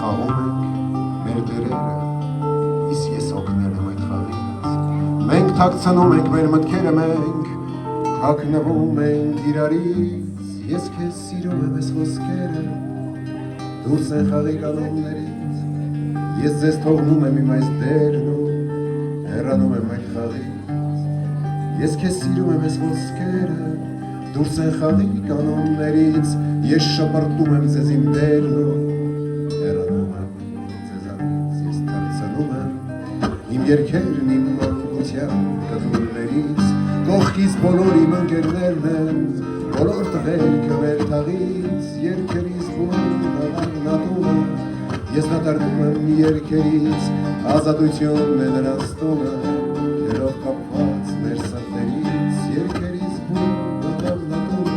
Խաղում ենք մեր դերերը, իսկ ես օգնել եմ այդ խաղից։ Մենք թաքցնում ենք մեր մտքերը, մենք թաքնվում ենք իրարից։ Ես քեզ սիրում եմ այս խոսքերը, դուրս են խաղի կանոններից։ Ես ձեզ թողնում եմ իմ այս դերն ու հեռանում եմ այդ խաղից։ Ես քեզ սիրում եմ այս խոսքերը, դուրս են խաղի կանոններից։ Ես շպրտում եմ ձեզ իմ դերն ու հեռանում եմ ձեզանից։ Ես թաքցնում եմ իմ երգերն իմ մանկության կտուրներից։ Կողքից բոլոր իմ ընկերներն են, բոլոր տղերքը մեր թաղից։ Երգերից բունավարն ատումը, ես դատարկում եմ երգերից։ Ազատությունն է նրանց տունը, երով կապված մեր սրտերից։ Երգերից բունավարն ատումը,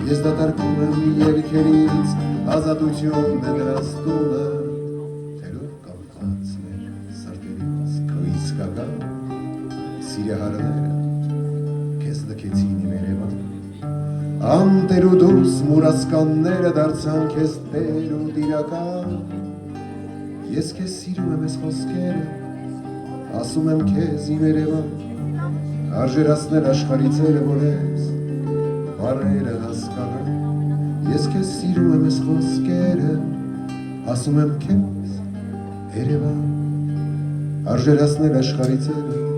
ես դատարկում եմ երգերից։ Ազատությունն է նրանց տունը, երով կապված մեր սրտերից։ Քո իսկական սիրահարները քեզ լքեցին իմ Երևան, անտեր ու դուրս մուրասկանները դարձան քեզ տեր ու տիրական։ Ես քեզ սիրում եմ այս խոսքերը, ասում եմ քեզ իմ Երևան, արժերացնել աշխարհի ծերը, որ ես բառերը հասկանամ։ Ես քեզ սիրում եմ այս խոսքերը, ասում եմ քեզ Երևան, արժերացնել աշխարհի ծերը,